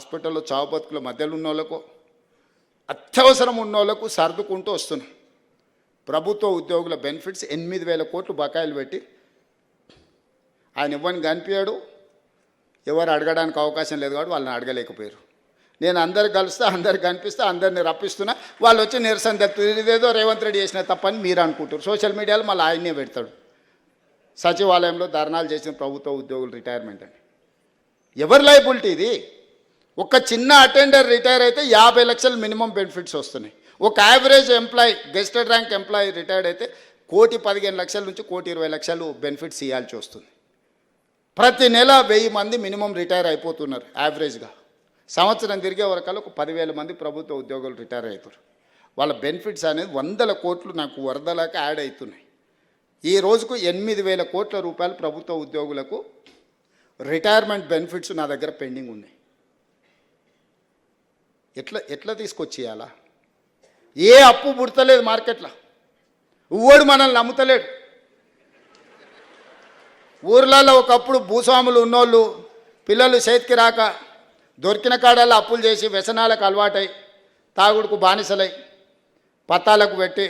హాస్పిటల్లో చావు బతుకుల మధ్యలో ఉన్న వాళ్ళకు అత్యవసరం ఉన్న వాళ్ళకు సర్దుకుంటూ వస్తున్నాం. ప్రభుత్వ ఉద్యోగుల బెనిఫిట్స్ 8,000 కోట్లు బకాయిలు పెట్టి ఆయన ఇవ్వని కనిపించాడు. ఎవరు అడగడానికి అవకాశం లేదు కాబట్టి వాళ్ళని అడగలేకపోయారు. నేను అందరు కలుస్తా, అందరు కనిపిస్తా, అందరిని రప్పిస్తున్నా, వాళ్ళు వచ్చి నిరసన తెలుపుతుంది. ఇదేదో రేవంత్ రెడ్డి చేసిన తప్పని మీరు అనుకుంటారు. సోషల్ మీడియాలో మళ్ళీ ఆయన్నే పెడతాడు, సచివాలయంలో ధర్నాలు చేసిన ప్రభుత్వ ఉద్యోగులు రిటైర్మెంట్ అని. ఎవరి లైబిలిటీ ఇది? ఒక చిన్న అటెండర్ రిటైర్ అయితే 50 లక్షలు మినిమం బెనిఫిట్స్ వస్తున్నాయి. ఒక average employee, gazetted rank employee retired అయితే 1,15,00,000 నుంచి 1,20,00,000 బెనిఫిట్స్ ఇవ్వాల్సి వస్తుంది. ప్రతి నెల 1000 మంది మినిమం రిటైర్ అయిపోతున్నారు యావరేజ్గా. సంవత్సరం తిరిగే వరకల్లా ఒక 10,000 మంది ప్రభుత్వ ఉద్యోగులు రిటైర్ అవుతారు. వాళ్ళ బెనిఫిట్స్ అనేది 100 కోట్లు నాకు వరదలాగా యాడ్ అవుతున్నాయి. ఈ రోజుకు 8,000 కోట్ల రూపాయలు ప్రభుత్వ ఉద్యోగులకు రిటైర్మెంట్ బెనిఫిట్స్ నా దగ్గర పెండింగ్ ఉన్నాయి. ఎట్లా తీసుకొచ్చేయాలా? ఏ అప్పు పుడతలేదు మార్కెట్లో, ఊడు మనల్ని నమ్ముతలేడు. ఊర్లలో ఒకప్పుడు భూస్వాములు ఉన్నోళ్ళు పిల్లలు చేతికి రాక దొరికిన కాడల్లో అప్పులు చేసి వ్యసనాలకు అలవాటై తాగుడుకు బానిసలై పత్తాలకు పెట్టి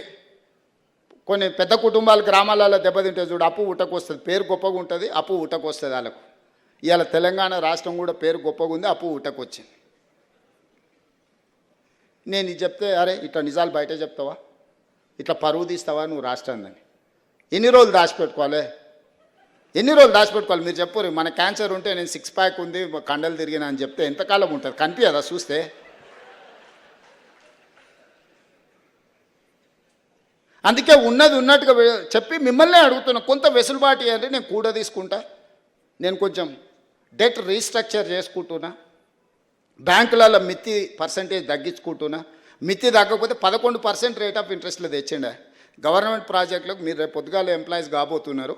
కొన్ని పెద్ద కుటుంబాలు గ్రామాలలో దెబ్బతింటే చూడు, అప్పు ఉట్టకొస్తుంది. పేరు గొప్పగా ఉంటుంది, అప్పు ఉట్టకొస్తుంది వాళ్ళకు. ఇవాళ తెలంగాణ రాష్ట్రం కూడా పేరు గొప్పగా ఉంది, అప్పు ఉట్టకొచ్చింది. నేను ఇది చెప్తే అరే ఇట్లా నిజాలు బయట చెప్తావా, ఇట్లా పరువు తీస్తావా నువ్వు రాష్ట్రాన్ని? ఎన్ని రోజులు దాచిపెట్టుకోవాలి? మీరు చెప్పరు. మన క్యాన్సర్ ఉంటే నేను 6 ప్యాక్ ఉంది, కండలు తిరిగినా అని చెప్తే ఎంతకాలం ఉంటుంది? కనిపించదా చూస్తే? అందుకే ఉన్నది ఉన్నట్టుగా చెప్పి మిమ్మల్నే అడుగుతున్నా, కొంత వెసులుబాటు ఇవ్వండి, నేను కూడా తీసుకుంటా. నేను కొంచెం డెట్ రీస్ట్రక్చర్ చేసుకుంటున్నా, బ్యాంకులలో మిత్తి పర్సంటేజ్ తగ్గించుకుంటున్నా. మిత్తి తగ్గకపోతే 11% రేట్ ఆఫ్ ఇంట్రెస్ట్లో తెచ్చిండే గవర్నమెంట్ ప్రాజెక్టులకు. మీరు రేపు పొద్దుగాల ఎంప్లాయీస్ కాబోతున్నారు.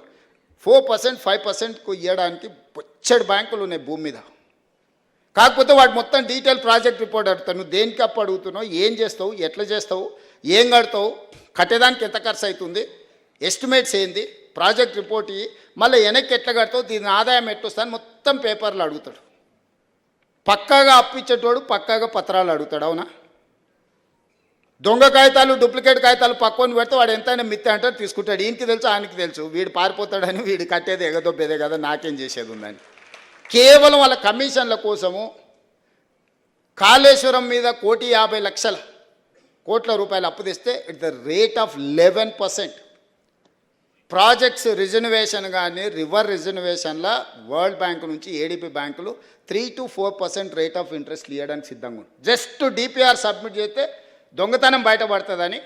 4%, 5%కు ఇవ్వడానికి బొచ్చడి బ్యాంకులు ఉన్నాయి భూమి మీద. కాకపోతే వాడు మొత్తం డీటెయిల్ ప్రాజెక్ట్ రిపోర్ట్ అడుగుతావు. నువ్వు దేనికి అప్పు అడుగుతున్నావు, ఏం చేస్తావు, ఎట్లా చేస్తావు, ఏం కడతావు, కట్టేదానికి ఎంత ఖర్చు అవుతుంది, ఎస్టిమేట్స్ ఏంది, ప్రాజెక్ట్ రిపోర్ట్ ఇవి, మళ్ళీ వెనక్కి ఎట్లా కడతావు, దీని ఆదాయం ఎట్టొస్తాను మొత్తం పేపర్లు అడుగుతాడు. పక్కాగా అప్పు ఇచ్చేటోడు పక్కాగా పత్రాలు అడుగుతాడు. అవునా? దొంగ కాగితాలు, డూప్లికేట్ కాగితాలు పక్కన పెడితే వాడు ఎంతైనా మిత్తి అంటారు, తీసుకుంటాడు. ఈయనకి తెలుసు, ఆయనకి తెలుసు, వీడు పారిపోతాడని, వీడు కట్టేది ఎగదొబ్బేదే కదా, నాకేం చేసేది ఉందని. కేవలం వాళ్ళ కమిషన్ల కోసము కాళేశ్వరం మీద 1,50,00,000 కోట్ల రూపాయలు అప్పు తెస్తే it the rate of 11%. Projects reservation కానీ రివర్ రిజర్వేషన్ల వరల్డ్ బ్యాంక్ నుంచి ఏడీపీ బ్యాంకులు 3 to 4% రేట్ ఆఫ్ ఇంట్రెస్ట్ ఇవ్వడానికి సిద్ధంగా ఉంది. జస్ట్ డిపిఆర్ సబ్మిట్ చేస్తే దొంగతనం బయటపడుతుందని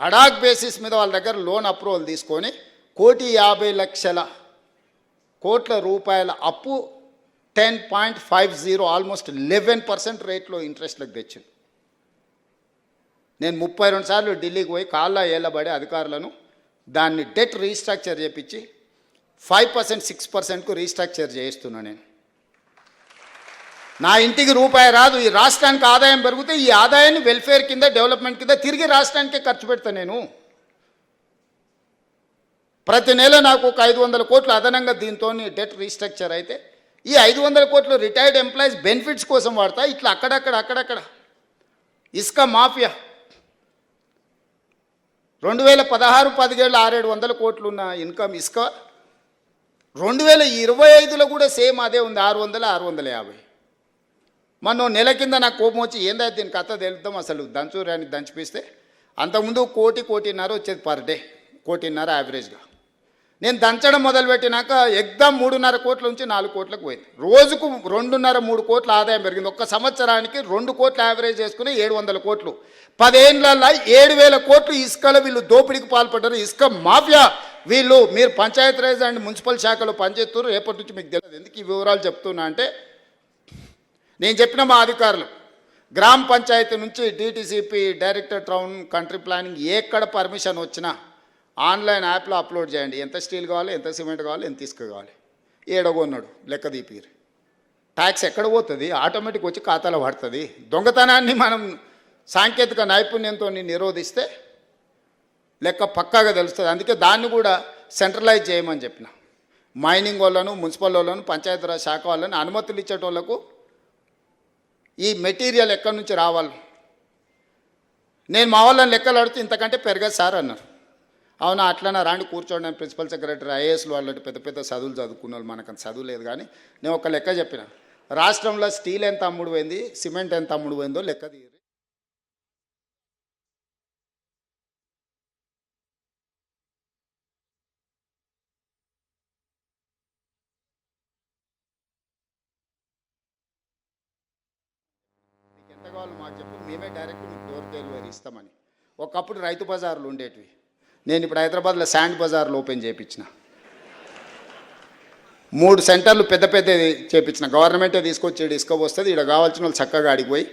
అడాక్ బేసిస్ మీద వాళ్ళ దగ్గర లోన్ అప్రూవల్ తీసుకొని 1,50,00,000 కోట్ల రూపాయల అప్పు 10.50 ఆల్మోస్ట్ 11% రేట్లో ఇంట్రెస్ట్లకు తెచ్చింది. నేను 32 సార్లు ఢిల్లీకి పోయి కాళ్ళ ఏళ్ళబడి అధికారులను దాన్ని డెట్ రీస్ట్రక్చర్ చేయించి 5%, 6%కు రీస్ట్రక్చర్ చేయిస్తున్నా. నేను నా ఇంటికి రూపాయి రాదు, ఈ రాష్ట్రానికి ఆదాయం పెరిగితే ఈ ఆదాయాన్ని వెల్ఫేర్ కింద, డెవలప్మెంట్ కింద తిరిగి రాష్ట్రానికే ఖర్చు పెడతాను. నేను ప్రతి నెల నాకు ఒక 500 కోట్లు అదనంగా దీంతో డెట్ రీస్ట్రక్చర్ అయితే ఈ 500 కోట్లు రిటైర్డ్ ఎంప్లాయీస్ బెనిఫిట్స్ కోసం వాడతా. ఇట్లా అక్కడక్కడ ఇసుక మాఫియా 2016-17 600-700 కోట్లు ఉన్న ఇన్కమ్ ఇసుక 2025లో కూడా సేమ్ అదే ఉంది, 600-650. మనం నెల కింద నాకు కోపం వచ్చి ఏందా దీని కథ తెలుద్దాం అసలు దంచురాన్ని దంచిపిస్తే అంతకుముందు 1,00,00,000 వచ్చేది పర్ డే, 1,50,00,000 యావరేజ్గా. నేను దంచడం మొదలుపెట్టినాక ఎగ్దాం 3.5 కోట్ల నుంచి 4 కోట్లకు పోయింది. రోజుకు 2.5-3 కోట్ల ఆదాయం పెరిగింది. ఒక్క సంవత్సరానికి 2 కోట్ల యావరేజ్ చేసుకుని 700 కోట్లు. 10 ఏళ్ళల్లో 7,000 కోట్లు ఇసుకలో వీళ్ళు దోపిడీకి పాల్పడ్డారు. ఇసుక మాఫియా వీళ్ళు. మీరు పంచాయతీరాజ్ అండ్ మున్సిపల్ శాఖలో పనిచేస్తున్నారు, రేపటి నుంచి మీకు తెలియదు. ఎందుకు ఈ వివరాలు చెప్తున్నా అంటే, నేను చెప్పిన మా అధికారులు గ్రామ పంచాయతీ నుంచి DTCP, director town country planning ఎక్కడ పర్మిషన్ వచ్చినా ఆన్లైన్ యాప్లో అప్లోడ్ చేయండి. ఎంత స్టీల్ కావాలి, ఎంత సిమెంట్ కావాలి, ఎంత ఇసుక కావాలి, ఏడగొన్నాడు లెక్క దీపిరు. ట్యాక్స్ ఎక్కడ పోతుంది, ఆటోమేటిక్ వచ్చి ఖాతాలో పడుతుంది. దొంగతనాన్ని మనం సాంకేతిక నైపుణ్యంతో నిరోధిస్తే లెక్క పక్కాగా తెలుస్తుంది. అందుకే దాన్ని కూడా సెంట్రలైజ్ చేయమని చెప్పిన. మైనింగ్ వాళ్ళను, మున్సిపల్ వాళ్ళను, పంచాయతీరాజ్ శాఖ వాళ్ళని అనుమతులు ఇచ్చేటోళ్లకు ఈ మెటీరియల్ ఎక్కడి నుంచి రావాలి? నేను మా వాళ్ళని లెక్కలు అడిగితే ఇంతకంటే పెరగదు సార్ అన్నారు. అవునా, అట్లనే రాండి కూర్చోండి అని ప్రిన్సిపల్ సెక్రటరీ ఐఏఎస్లు వాళ్ళు పెద్ద పెద్ద చదువులు చదువుకున్న వాళ్ళు, మనకు అంత చదువు లేదు. కానీ నేను ఒక లెక్క చెప్పిన, రాష్ట్రంలో స్టీల్ ఎంత అమ్ముడు పోయింది, సిమెంట్ ఎంత అమ్ముడు పోయిందో లెక్క తీయరు. మీకు ఎంత కావాలో మాకు చెప్పి మేమే డైరెక్ట్ మీకు డోర్ డెలివరీ ఇస్తామని. ఒకప్పుడు రైతు బజార్లు ఉండేటివి, నేను ఇప్పుడు హైదరాబాద్లో శాండ్ బజార్లు ఓపెన్ చేయించిన. 3 సెంటర్లు పెద్ద పెద్దది చేయించిన. గవర్నమెంటే తీసుకొచ్చి ఇసుక వస్తుంది, ఇక్కడ కావాల్సిన వాళ్ళు చక్కగా అడిగిపోయి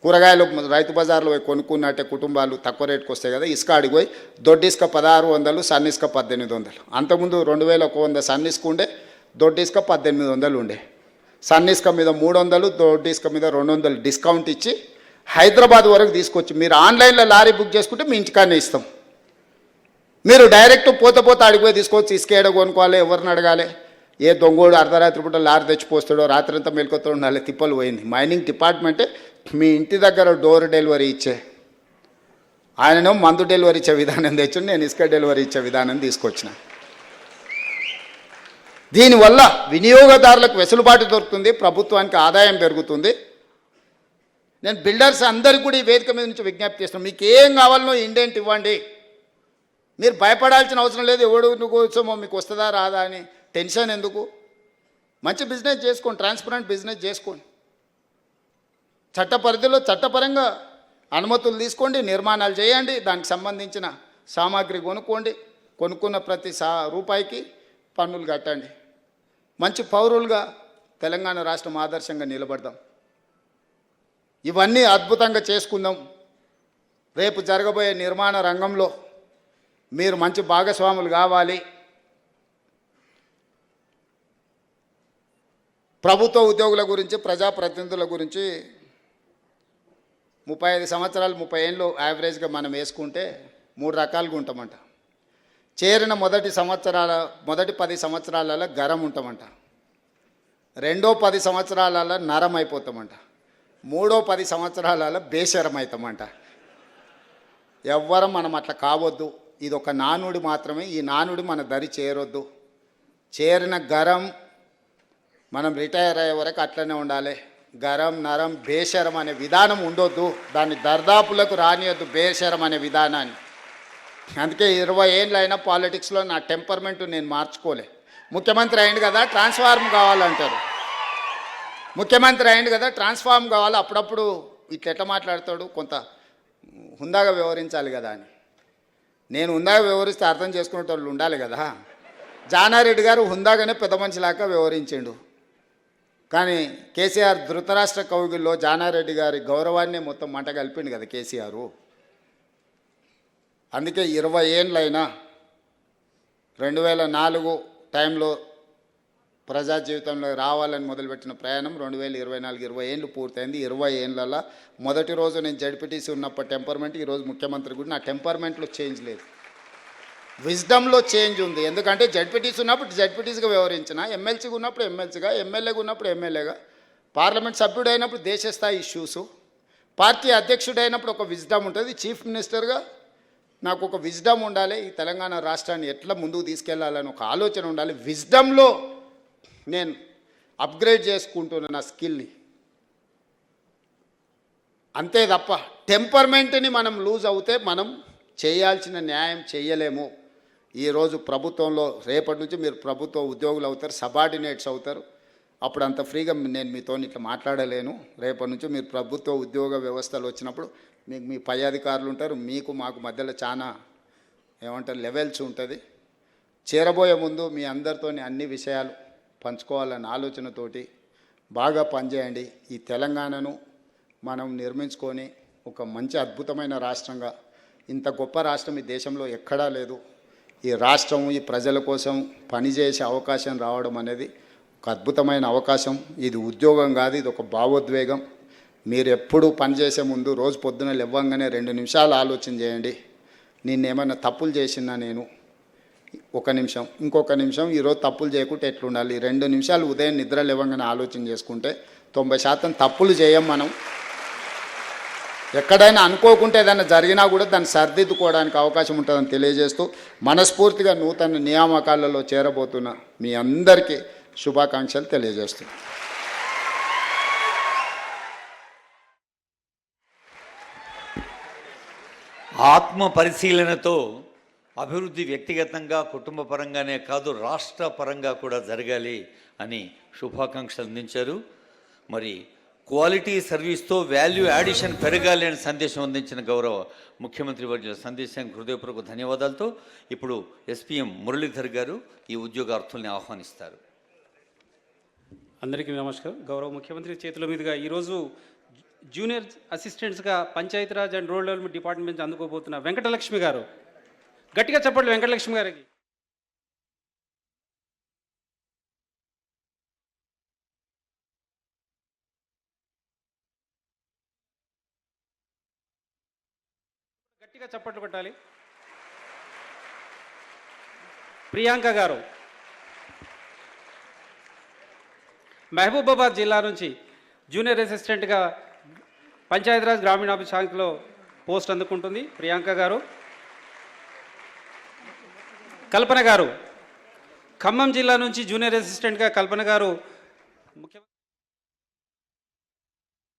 కూరగాయలు రైతు బజార్లో పోయి కొనుక్కున్నట్టే కుటుంబాలు తక్కువ రేటుకి వస్తాయి కదా, ఇసుక అడిగిపోయి దొడ్డి ఇసుక 1600, సన్న ఇసుక 1800. అంతకుముందు 2100 సన్న ఇసుక ఉండే, దొడ్డి ఇసుక 1800 ఉండే. సన్న ఇసుక మీద 300, దొడ్డి ఇసుక మీద 200 డిస్కౌంట్ ఇచ్చి హైదరాబాద్ వరకు తీసుకొచ్చి మీరు ఆన్లైన్లో లారీ బుక్ చేసుకుంటే మీ ఇంటికాడనే ఇస్తాం. మీరు డైరెక్ట్ పోతే అడిగిపోయి తీసుకొచ్చి ఇసుక ఏడ కొనుక్కోవాలి, ఎవరిని అడగాలి? ఏ దొంగోడు అర్ధరాత్రి పూట లారీ తెచ్చిపోస్తాడో, రాత్రి అంతా మెలకుతూ ఉండాలి, తిప్పలు పోయింది. మైనింగ్ డిపార్ట్మెంటే మీ ఇంటి దగ్గర డోర్ డెలివరీ ఇచ్చే, ఆయనను మందు డెలివరీ ఇచ్చే విధానం తెచ్చి నేను ఇసుక డెలివరీ ఇచ్చే విధానం తీసుకొచ్చిన. దీనివల్ల వినియోగదారులకు వెసులుబాటు దొరుకుతుంది, ప్రభుత్వానికి ఆదాయం పెరుగుతుంది. నేను బిల్డర్స్ అందరికీ కూడా ఈ వేదిక మీద నుంచి విజ్ఞప్తి చేస్తున్నాను, మీకు ఏం కావాలనో ఇండెంట్ ఇవ్వండి. మీరు భయపడాల్సిన అవసరం లేదు, ఎవడు కోసమో మీకు వస్తుందా రాదా అని టెన్షన్ ఎందుకు. మంచి బిజినెస్ చేసుకోండి, ట్రాన్స్పరెంట్ బిజినెస్ చేసుకోండి. చట్ట పరిధిలో చట్టపరంగా అనుమతులు తీసుకోండి, నిర్మాణాలు చేయండి, దానికి సంబంధించిన సామాగ్రి కొనుక్కోండి, కొనుక్కున్న ప్రతి రూపాయికి పన్నులు కట్టండి. మంచి పౌరులుగా తెలంగాణ రాష్ట్రం ఆదర్శంగా నిలబడదాం. ఇవన్నీ అద్భుతంగా చేసుకుందాం. రేపు జరగబోయే నిర్మాణ రంగంలో మీరు మంచి భాగస్వాములు కావాలి. ప్రభుత్వ ఉద్యోగుల గురించి, ప్రజాప్రతినిధుల గురించి 35 సంవత్సరాలు 30 ఏళ్ళు యావరేజ్గా మనం వేసుకుంటే 3 రకాలుగా ఉంటామంట. చేరిన మొదటి 10 సంవత్సరాలలో గరం ఉంటామంట, రెండో 10 సంవత్సరాలలో నరం అయిపోతామంట, మూడో 10 సంవత్సరాలలో బేషరం అవుతామంట. ఎవ్వరం మనం అట్లా కావద్దు. ఇది ఒక నానుడి మాత్రమే, ఈ నానుడి మన దరి చేరొద్దు. చేరిన గరం మనం రిటైర్ అయ్యే వరకు అట్లనే ఉండాలి. గరం నరం బేషరం అనే విధానం ఉండొద్దు, దాన్ని దర్దాపులకు రానియొద్దు బేషరం అనే విధానాన్ని. అందుకే 20 ఏళ్ళు అయినా పాలిటిక్స్లో నా టెంపర్మెంట్ నేను మార్చుకోలే. ముఖ్యమంత్రి అయింది కదా ట్రాన్స్ఫార్మ్ కావాలంటారు, ముఖ్యమంత్రి అయింది కదా ట్రాన్స్ఫార్మ్ కావాలి. అప్పుడప్పుడు ఇట్లా ఎట్లా మాట్లాడతాడు, కొంత హుందాగా వ్యవహరించాలి కదా అని. నేను హుందాగా వ్యవహరిస్తే అర్థం చేసుకునే వాళ్ళు ఉండాలి కదా. జానారెడ్డి గారు హుందాగానే పెద్ద మనిషిలాగా వ్యవహరించిండు, కానీ కేసీఆర్ ధృతరాష్ట్ర కౌగిల్లో జానారెడ్డి గారి గౌరవాన్ని మొత్తం మంట కలిపిండు కదా కేసీఆర్. అందుకే 20 ఏళ్ళైనా 2004 టైంలో ప్రజా జీవితంలో రావాలని మొదలుపెట్టిన ప్రయాణం 2024 20 ఏళ్ళు పూర్తయింది. 20 ఏళ్ళలో మొదటి రోజు నేను జడ్పీటీసీ ఉన్నప్పుడు టెంపర్మెంట్, ఈరోజు ముఖ్యమంత్రి కూడా నా టెంపర్మెంట్లో చేంజ్ లేదు, విజ్డమ్లో చేంజ్ ఉంది. ఎందుకంటే జడ్పీటీసీ ఉన్నప్పుడు జడ్పీటీసీగా వ్యవహరించిన, ఎమ్మెల్సీగా ఉన్నప్పుడు ఎమ్మెల్సీగా, ఎమ్మెల్యేగా ఉన్నప్పుడు ఎమ్మెల్యేగా, పార్లమెంట్ సభ్యుడు అయినప్పుడు దేశ స్థాయి ఇష్యూసు, పార్టీ అధ్యక్షుడు అయినప్పుడు ఒక విజ్డమ్ ఉంటుంది. చీఫ్ మినిస్టర్గా నాకు ఒక విజ్డమ్ ఉండాలి, ఈ తెలంగాణ రాష్ట్రాన్ని ఎట్లా ముందుకు తీసుకెళ్లాలని ఒక ఆలోచన ఉండాలి. విజ్డమ్లో నేను అప్గ్రేడ్ చేసుకుంటున్న నా స్కిల్ని, అంతే తప్ప టెంపర్మెంట్ని మనం లూజ్ అవుతే మనం చేయాల్సిన న్యాయం చేయలేము. ఈరోజు ప్రభుత్వంలో రేపటి నుంచి మీరు ప్రభుత్వ ఉద్యోగులు అవుతారు, సబార్డినేట్స్ అవుతారు. అప్పుడు అంత ఫ్రీగా నేను మీతో ఇట్లా మాట్లాడలేను. రేపటి నుంచి మీరు ప్రభుత్వ ఉద్యోగ వ్యవస్థలు వచ్చినప్పుడు మీకు మీ పై అధికారులు ఉంటారు, మీకు మాకు మధ్యలో చాలా ఏమంటారు లెవెల్స్ ఉంటుంది. చేరబోయే ముందు మీ అందరితో అన్ని విషయాలు పంచుకోవాలన్న ఆలోచనతోటి బాగా పనిచేయండి. ఈ తెలంగాణను మనం నిర్మించుకొని ఒక మంచి అద్భుతమైన రాష్ట్రంగా, ఇంత గొప్ప రాష్ట్రం ఈ దేశంలో ఎక్కడా లేదు. ఈ రాష్ట్రం ఈ ప్రజల కోసం పనిచేసే అవకాశం రావడం అనేది ఒక అద్భుతమైన అవకాశం. ఇది ఉద్యోగం కాదు, ఇది ఒక భావోద్వేగం. మీరు ఎప్పుడు పనిచేసే ముందు రోజు పొద్దున లేవగానే 2 నిమిషాలు ఆలోచన చేయండి, నిన్నేమైనా తప్పులు చేసినా నేను, 1 నిమిషం, ఇంకొక నిమిషం ఈరోజు తప్పులు చేయకుంటే ఎట్లుండాలి. 2 నిమిషాలు ఉదయం నిద్ర లేవగానే ఆలోచన చేసుకుంటే 90% తప్పులు చేయం మనం. ఎక్కడైనా అనుకోకుంటే ఏదైనా జరిగినా కూడా దాన్ని సరిదిద్దుకోవడానికి అవకాశం ఉంటుందని తెలియజేస్తూ మనస్ఫూర్తిగా నూతన నియామకాలలో చేరబోతున్న మీ అందరికీ శుభాకాంక్షలు తెలియజేస్తున్నాను. ఆత్మ పరిశీలనతో అభివృద్ధి వ్యక్తిగతంగా కుటుంబ పరంగానే కాదు రాష్ట్ర పరంగా కూడా జరగాలి అని శుభాకాంక్షలు అందించారు. మరి క్వాలిటీ సర్వీస్తో వాల్యూ యాడిషన్ పెరగాలి అని సందేశం అందించిన గౌరవ ముఖ్యమంత్రి వర్యుల సందేశానికి హృదయపూర్వక ధన్యవాదాలతో ఇప్పుడు ఎస్పీఎం మురళీధర్ గారు ఈ ఉద్యోగార్థుల్ని ఆహ్వానిస్తారు. అందరికీ నమస్కారం. గౌరవ ముఖ్యమంత్రి చేతుల మీదుగా ఈరోజు జూనియర్ అసిస్టెంట్స్గా Panchayati Raj and rural development department నుంచి అందుకోబోతున్న వెంకటలక్ష్మి గారు, గట్టిగా చెప్పండి వెంకటలక్ష్మి గారికి. గట్టిగా చప్పట్లు కొట్టాలి. ప్రియాంక గారు మహబూబాబాద్ జిల్లా నుంచి జూనియర్ అసిస్టెంట్గా పంచాయతీరాజ్ గ్రామీణాభివృద్ధి శాఖలో పోస్ట్ అందుకుంటుంది ప్రియాంక గారు. కల్పన గారు ఖమ్మం జిల్లా నుంచి జూనియర్ అసిస్టెంట్గా కల్పన గారు ముఖ్యమంత్రి